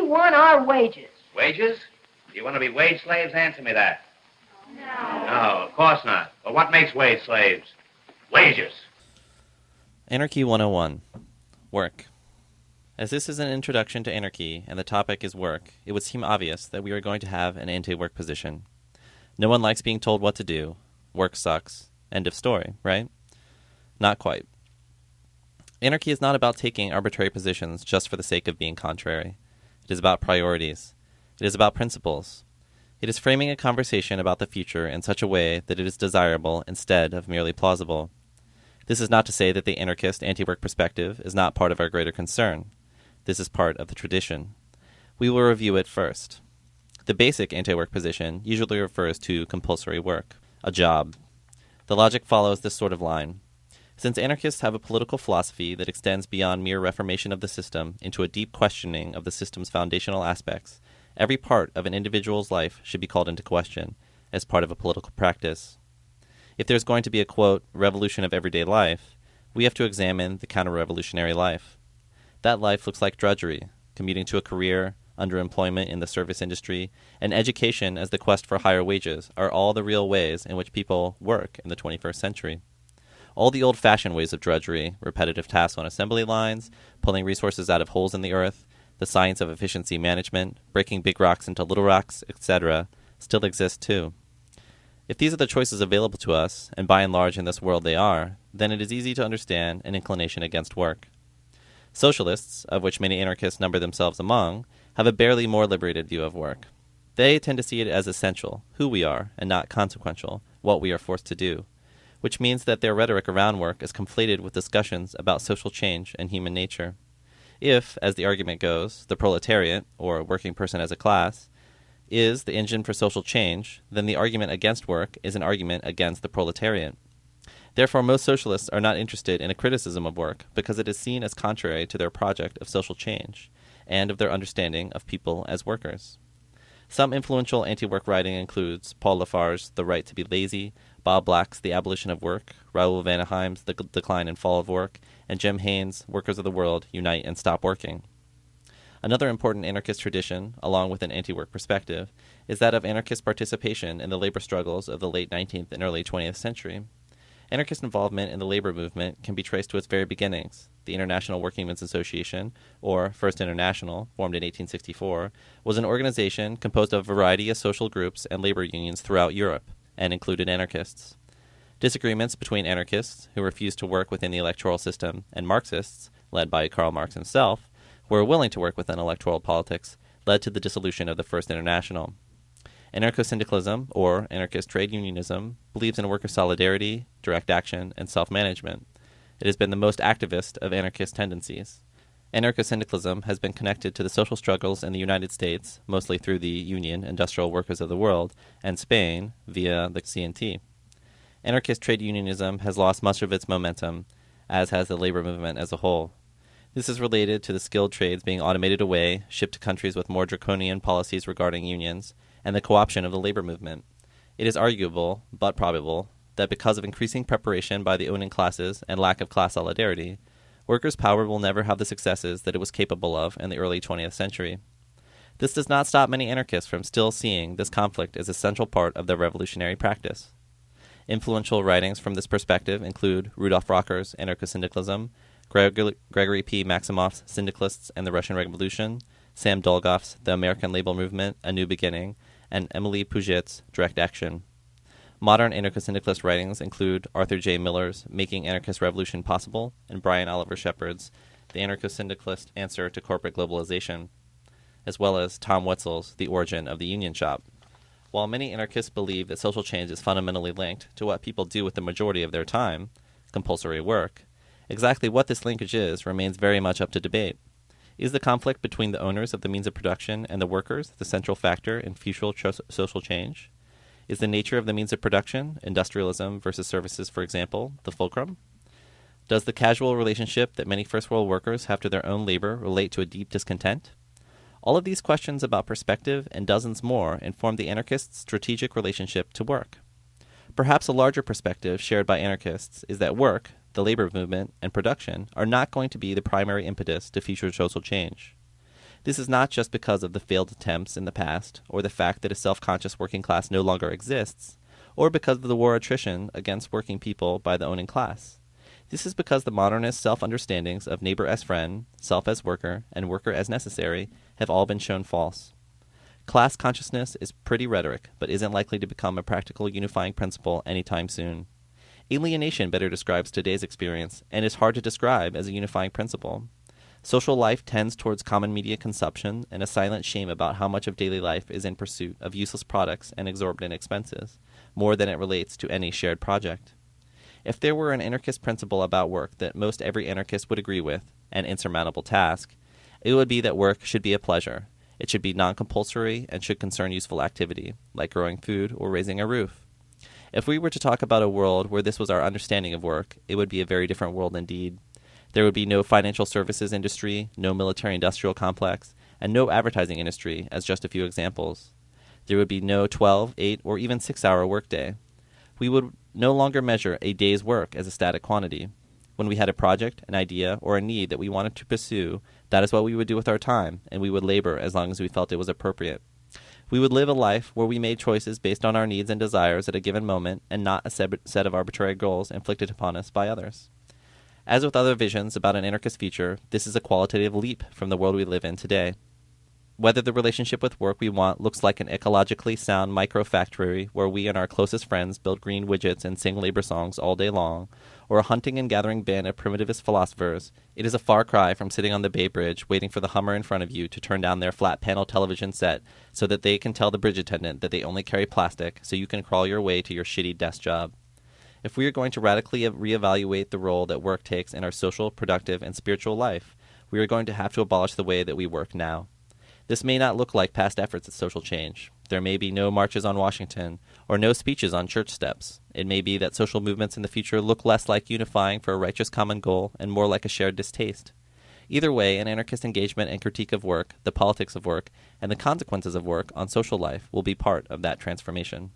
want our wages. Wages? Do you want to be wage slaves? Answer me that. No, of course not. Well, what makes wage slaves? Wages. Anarchy 101. Work. As this is an introduction to anarchy and the topic is work, it would seem obvious that we are going to have an anti-work position. No one likes being told what to do. Work sucks. End of story, right? Not quite. Anarchy is not about taking arbitrary positions just for the sake of being contrary. It is about priorities. It is about principles. It is framing a conversation about the future in such a way that it is desirable instead of merely plausible. This is not to say that the anarchist anti-work perspective is not part of our greater concern. This is part of the tradition. We will review it first. The basic anti-work position usually refers to compulsory work, a job. The logic follows this sort of line. Since anarchists have a political philosophy that extends beyond mere reformation of the system into a deep questioning of the system's foundational aspects, every part of an individual's life should be called into question as part of a political practice. If there's going to be a, quote, revolution of everyday life, we have to examine the counter-revolutionary life. That life looks like drudgery, commuting to a career, underemployment in the service industry, and education as the quest for higher wages are all the real ways in which people work in the 21st century. All the old-fashioned ways of drudgery, repetitive tasks on assembly lines, pulling resources out of holes in the earth, the science of efficiency management, breaking big rocks into little rocks, etc., still exist too. If these are the choices available to us, and by and large in this world they are, then it is easy to understand an inclination against work. Socialists, of which many anarchists number themselves among, have a barely more liberated view of work. They tend to see it as essential, who we are, and not consequential, what we are forced to do, which means that their rhetoric around work is conflated with discussions about social change and human nature. If, as the argument goes, the proletariat, or working person as a class, is the engine for social change, then the argument against work is an argument against the proletariat. Therefore, most socialists are not interested in a criticism of work because it is seen as contrary to their project of social change and of their understanding of people as workers. Some influential anti-work writing includes Paul Lafarge's The Right to be Lazy, Bob Black's The Abolition of Work, Raoul Vanderheim's The Decline and Fall of Work, and Jim Haynes' Workers of the World, Unite and Stop Working. Another important anarchist tradition, along with an anti-work perspective, is that of anarchist participation in the labor struggles of the late 19th and early 20th century. Anarchist involvement in the labor movement can be traced to its very beginnings. The International Workingmen's Association, or First International, formed in 1864, was an organization composed of a variety of social groups and labor unions throughout Europe, and included anarchists. Disagreements between anarchists, who refused to work within the electoral system, and Marxists, led by Karl Marx himself, who were willing to work within electoral politics, led to the dissolution of the First International. Anarcho-syndicalism, or anarchist trade unionism, believes in worker solidarity, direct action, and self-management. It has been the most activist of anarchist tendencies. Anarcho-syndicalism has been connected to the social struggles in the United States, mostly through the Union Industrial Workers of the World, and Spain via the CNT. Anarchist trade unionism has lost much of its momentum, as has the labor movement as a whole. This is related to the skilled trades being automated away, shipped to countries with more draconian policies regarding unions, and the co-option of the labor movement. It is arguable, but probable, that because of increasing preparation by the owning classes and lack of class solidarity, workers' power will never have the successes that it was capable of in the early 20th century. This does not stop many anarchists from still seeing this conflict as a central part of their revolutionary practice. Influential writings from this perspective include Rudolf Rocker's Anarcho-syndicalism, Gregory P. Maximoff's Syndicalists and the Russian Revolution, Sam Dolgoff's The American Labor Movement, A New Beginning, and Emily Puget's Direct Action. Modern anarcho-syndicalist writings include Arthur J. Miller's Making Anarchist Revolution Possible and Brian Oliver Shepard's The Anarcho-Syndicalist Answer to Corporate Globalization, as well as Tom Wetzel's The Origin of the Union Shop. While many anarchists believe that social change is fundamentally linked to what people do with the majority of their time, compulsory work, exactly what this linkage is remains very much up to debate. Is the conflict between the owners of the means of production and the workers the central factor in future social change? Is the nature of the means of production, industrialism versus services, for example, the fulcrum? Does the casual relationship that many first world workers have to their own labor relate to a deep discontent? All of these questions about perspective and dozens more inform the anarchist's strategic relationship to work. Perhaps a larger perspective shared by anarchists is that work, the labor movement, and production are not going to be the primary impetus to future social change. This is not just because of the failed attempts in the past, or the fact that a self-conscious working class no longer exists, or because of the war attrition against working people by the owning class. This is because the modernist self-understandings of neighbor as friend, self as worker, and worker as necessary have all been shown false. Class consciousness is pretty rhetoric, but isn't likely to become a practical unifying principle anytime soon. Alienation better describes today's experience, and is hard to describe as a unifying principle. Social life tends towards common media consumption and a silent shame about how much of daily life is in pursuit of useless products and exorbitant expenses, more than it relates to any shared project. If there were an anarchist principle about work that most every anarchist would agree with, an insurmountable task, it would be that work should be a pleasure. It should be non-compulsory and should concern useful activity, like growing food or raising a roof. If we were to talk about a world where this was our understanding of work, it would be a very different world indeed. There would be no financial services industry, no military-industrial complex, and no advertising industry, as just a few examples. There would be no 12, 8, or even 6-hour workday. We would no longer measure a day's work as a static quantity. When we had a project, an idea, or a need that we wanted to pursue, that is what we would do with our time, and we would labor as long as we felt it was appropriate. We would live a life where we made choices based on our needs and desires at a given moment, and not a set of arbitrary goals inflicted upon us by others. As with other visions about an anarchist future, this is a qualitative leap from the world we live in today. Whether the relationship with work we want looks like an ecologically sound micro-factory where we and our closest friends build green widgets and sing labor songs all day long, or a hunting and gathering band of primitivist philosophers, it is a far cry from sitting on the Bay Bridge waiting for the Hummer in front of you to turn down their flat-panel television set so that they can tell the bridge attendant that they only carry plastic so you can crawl your way to your shitty desk job. If we are going to radically reevaluate the role that work takes in our social, productive, and spiritual life, we are going to have to abolish the way that we work now. This may not look like past efforts at social change. There may be no marches on Washington, or no speeches on church steps. It may be that social movements in the future look less like unifying for a righteous common goal and more like a shared distaste. Either way, an anarchist engagement and critique of work, the politics of work, and the consequences of work on social life will be part of that transformation.